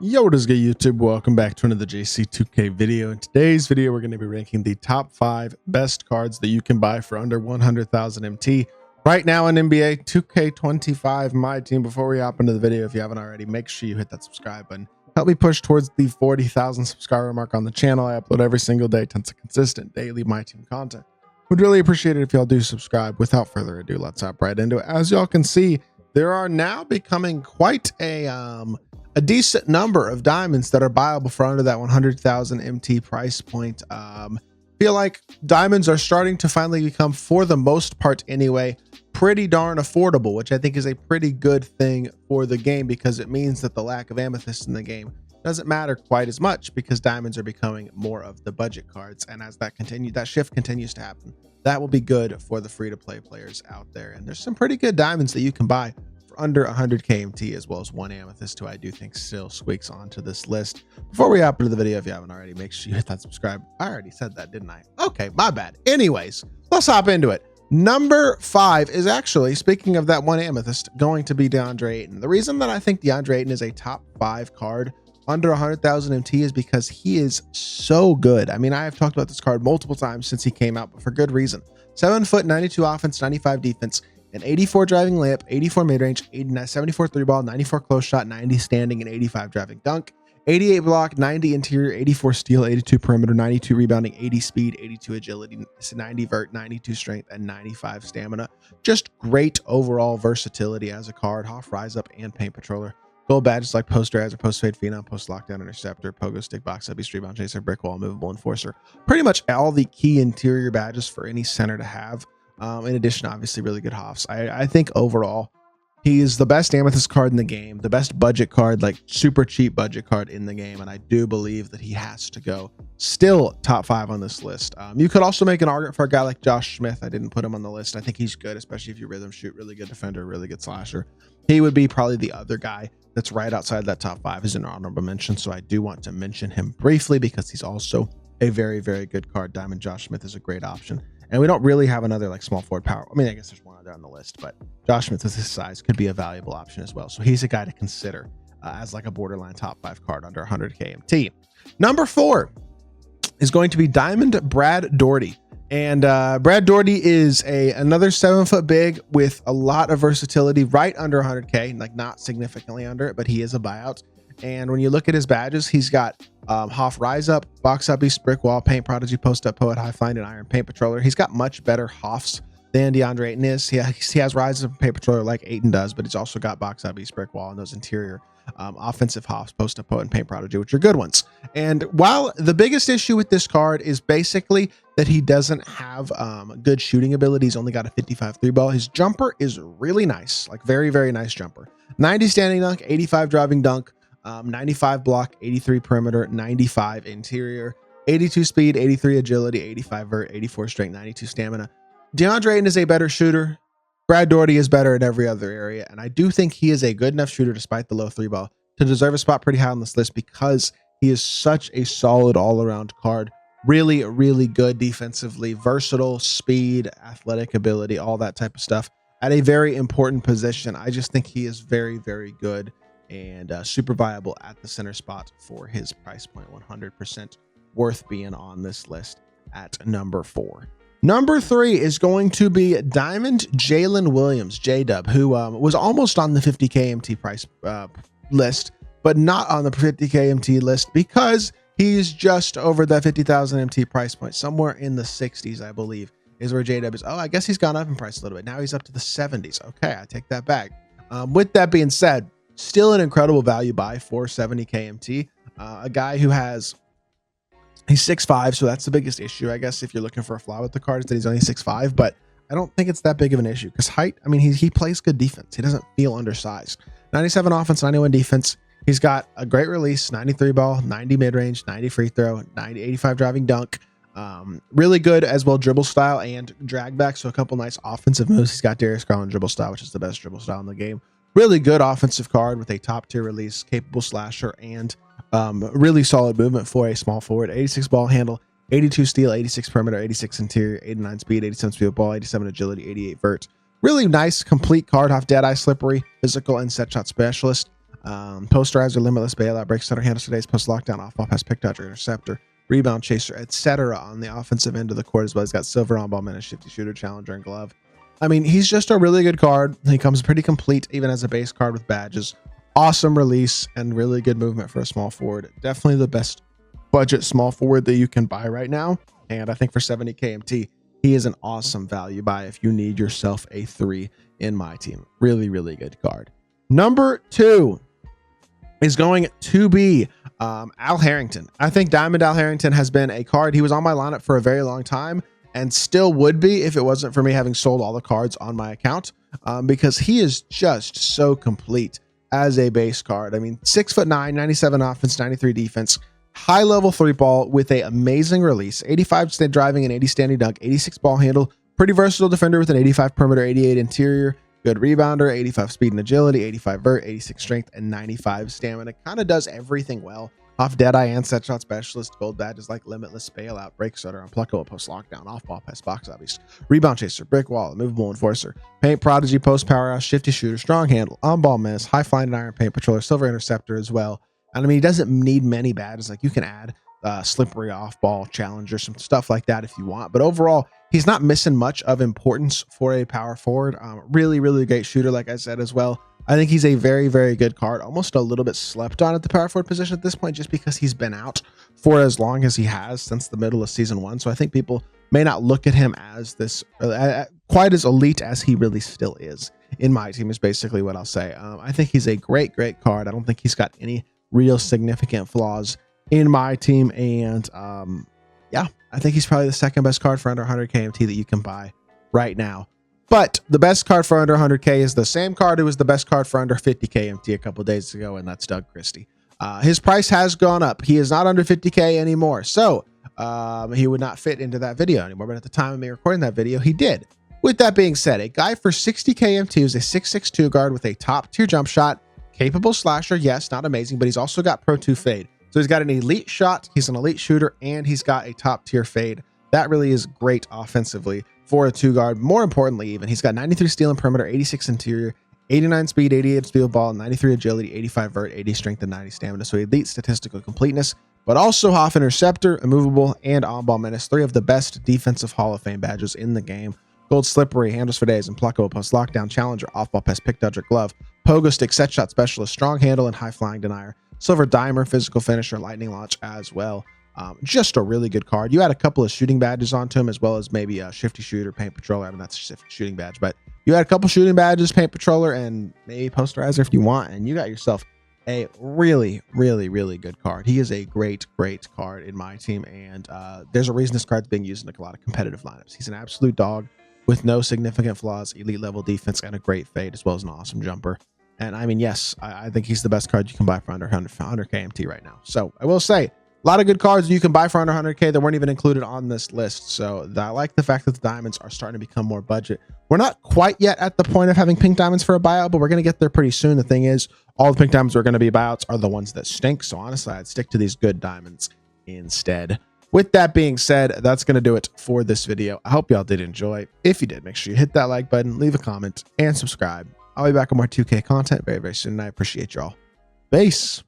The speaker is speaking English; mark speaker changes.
Speaker 1: Yo, what is good, YouTube? Welcome back to another JC2K video. In today's video, we're going to be ranking the top 5 best cards that you can buy for under 100,000 MT right now in NBA 2K25 MyTEAM. Before we hop into the video, if you haven't already, make sure you hit that subscribe button. Help me push towards the 40,000 subscriber mark on the channel. I upload every single day, tons of consistent daily MyTEAM content. Would really appreciate it if y'all do subscribe. Without further ado, let's hop right into it. As y'all can see, there are now becoming quite a decent number of diamonds that are buyable for under that 100,000 MT price point. Feel like diamonds are starting to finally become, for the most part anyway, pretty darn affordable, which I think is a pretty good thing for the game, because it means that the lack of amethyst in the game doesn't matter quite as much, because diamonds are becoming more of the budget cards. And as that shift continues to happen, that will be good for the free-to-play players out there. And there's some pretty good diamonds that you can buy under 100k MT, as well as one amethyst, who I do think still squeaks onto this list. Before we hop into the video, if you haven't already, make sure you hit that subscribe. I already said that, didn't I? Okay, my bad. Anyways, let's hop into it. Number 5 is actually, speaking of that one amethyst, going to be DeAndre Ayton. The reason that I think DeAndre Ayton is a top 5 card under 100,000 MT is because he is so good. I mean, I have talked about this card multiple times since he came out, but for good reason. 7 foot, 92 offense, 95 defense, an 84 driving layup, 84 mid-range, 74 3-ball, 94 close shot, 90 standing, and 85 driving dunk, 88 block, 90 interior, 84 steal, 82 perimeter, 92 rebounding, 80 speed, 82 agility, 90 vert, 92 strength, and 95 stamina. Just great overall versatility as a card. Hoff, Rise Up, and Paint Patroller. Gold badges like Post Raz, Post Fade Phenom, Post Lockdown Interceptor, Pogo Stick, Box Up, Rebound Chaser, Brick Wall, Movable Enforcer. Pretty much all the key interior badges for any center to have. In addition, obviously, really good Hoffs. I think overall, he is the best amethyst card in the game, the best budget card, like super cheap budget card in the game. And I do believe that he has to go still top 5 on this list. You could also make an argument for a guy like Josh Smith. I didn't put him on the list. I think he's good, especially if you rhythm shoot, really good defender, really good slasher. He would be probably the other guy that's right outside that top 5 as an honorable mention. So I do want to mention him briefly because he's also a very, very good card. Diamond Josh Smith is a great option. And we don't really have another like small forward power. I mean, I guess there's one other on the list, but Josh Smith with his size could be a valuable option as well. So he's a guy to consider as like a borderline top 5 card under 100k MT. Number 4 is going to be Diamond Brad Daugherty. And Brad Daugherty is another 7 foot big with a lot of versatility, right under 100k, like not significantly under it, but he is a buyout. And when you look at his badges, he's got Hoff, Rise Up, Box Up Beast, Brick Wall, Paint Prodigy, Post Up Poet, High Flying, and Iron Paint Patroller. He's got much better Hoffs than DeAndre Ayton is. He has Rise Up, Paint Patroller like Ayton does, but he's also got Box Up Beast, Brick Wall, and those interior offensive Hoffs, Post Up Poet, and Paint Prodigy, which are good ones. And while the biggest issue with this card is basically that he doesn't have good shooting ability, he's only got a 55 3-ball. His jumper is really nice, like very, very nice jumper. 90 standing dunk, 85 driving dunk, 95 block, 83 perimeter, 95 interior, 82 speed, 83 agility, 85 vert, 84 strength, 92 stamina. DeAndre Ayton is a better shooter. Brad Daugherty is better in every other area. And I do think he is a good enough shooter, despite the low 3-ball, to deserve a spot pretty high on this list, because he is such a solid all-around card. Really, really good defensively, versatile, speed, athletic ability, all that type of stuff at a very important position. I just think he is very, very good and super viable at the center spot for his price point. 100% worth being on this list at number 4. Number 3 is going to be Diamond Jaylen Williams, J-Dub, who was almost on the 50k MT price list, but not on the 50k MT list because he's just over that 50,000 MT price point. Somewhere in the 60s, I believe, is where J-Dub is. Oh, I guess he's gone up in price a little bit. Now he's up to the 70s. Okay, I take that back. With that being said, still an incredible value buy for 70k MT. A guy who he's 6'5", so that's the biggest issue, I guess, if you're looking for a flaw with the card, is that he's only 6'5", but I don't think it's that big of an issue because height, I mean, he plays good defense. He doesn't feel undersized. 97 offense, 91 defense. He's got a great release, 93 ball, 90 mid-range, 90 free throw, 85 driving dunk. Really good as well dribble style and drag back, so a couple nice offensive moves. He's got Darius Garland dribble style, which is the best dribble style in the game. Really good offensive card with a top tier release, capable slasher, and really solid movement for a small forward. 86 ball handle, 82 steal, 86 perimeter, 86 interior, 89 speed, 87 speed ball, 87 agility, 88 vert. Really nice complete card off Deadeye, slippery, physical, and set shot specialist. Posterizer, limitless bailout, break center, handles today's post lockdown, off ball pass, pick dodger, interceptor, rebound chaser, etc. on the offensive end of the court as well. He's got silver on ball minute, shifty shooter, challenger, and glove. I mean, he's just a really good card. He comes pretty complete even as a base card with badges. Awesome release and really good movement for a small forward. Definitely the best budget small forward that you can buy right now. And I think for 70k MT, he is an awesome value buy if you need yourself a 3 in my team. Really, really good card. Number 2 is going to be Al Harrington. I think Diamond Al Harrington has been a card. He was on my lineup for a very long time and still would be if it wasn't for me having sold all the cards on my account, because he is just so complete as a base card. I mean, 6'9", 97 offense, 93 defense, high level 3-ball with a amazing release, 85 stand driving and 80 standing dunk, 86 ball handle, pretty versatile defender with an 85 perimeter, 88 interior, good rebounder, 85 speed and agility, 85 vert, 86 strength, and 95 stamina. Kind of does everything well. Off Deadeye and set shot specialist, gold badges like limitless bailout, break starter, unpluckable, post lockdown, off ball pass, box obvious, rebound chaser, brick wall, movable enforcer, paint prodigy, post powerhouse, shifty shooter, strong handle, on ball miss, high flying iron paint patroller, silver interceptor as well. And I mean, he doesn't need many badges. Like you can add slippery off ball challenger, some stuff like that if you want. But overall, he's not missing much of importance for a power forward. Really, really great shooter, like I said as well. I think he's a very, very good card, almost a little bit slept on at the power forward position at this point, just because he's been out for as long as he has since the middle of season 1. So I think people may not look at him as this quite as elite as he really still is in my team is basically what I'll say. I think he's a great, great card. I don't think he's got any real significant flaws in my team. And yeah, I think he's probably the second best card for under 100 KMT that you can buy right now. But the best card for under 100k is the same card who was the best card for under 50k MT a couple days ago, and that's Doug Christie. His price has gone up. He is not under 50k anymore, so he would not fit into that video anymore. But at the time of me recording that video, he did. With that being said, a guy for 60k MT who's a 6'6" guard with a top tier jump shot, capable slasher. Yes, not amazing, but he's also got Pro 2 fade. So he's got an elite shot, he's an elite shooter, and he's got a top tier fade. That really is great offensively for a 2 guard. More importantly, even he's got 93 steal and perimeter, 86 interior, 89 speed, 88 steal ball, 93 agility, 85 vert, 80 strength, and 90 stamina. So elite statistical completeness, but also half interceptor, immovable, and on-ball menace. 3 of the best defensive Hall of Fame badges in the game. Gold slippery, handles for days, unpluckable, post lockdown, challenger, off-ball pass, pick dodger, glove, pogo stick, set shot specialist, strong handle, and high flying denier. Silver dimer, physical finisher, lightning launch as well. Just a really good card. You add a couple of shooting badges onto him, as well as maybe a shifty shooter, paint patroller. I mean, that's a shooting badge, but you add a couple shooting badges, paint patroller, and maybe posterizer if you want, and you got yourself a really, really, really good card. He is a great, great card in my team, and there's a reason this card's being used in a lot of competitive lineups. He's an absolute dog with no significant flaws, elite level defense, and a great fade, as well as an awesome jumper. And I mean, yes, I think he's the best card you can buy for under 100 KMT right now. So I will say, a lot of good cards you can buy for under 100k that weren't even included on this list. So I like the fact that the diamonds are starting to become more budget. We're not quite yet at the point of having pink diamonds for a buyout, but we're going to get there pretty soon. The thing is, all the pink diamonds are going to be buyouts are the ones that stink. So honestly, I'd stick to these good diamonds instead. With that being said, that's going to do it for this video. I hope y'all did enjoy. If you did, make sure you hit that like button, leave a comment, and subscribe. I'll be back with more 2K content very, very soon. And I appreciate y'all. Peace.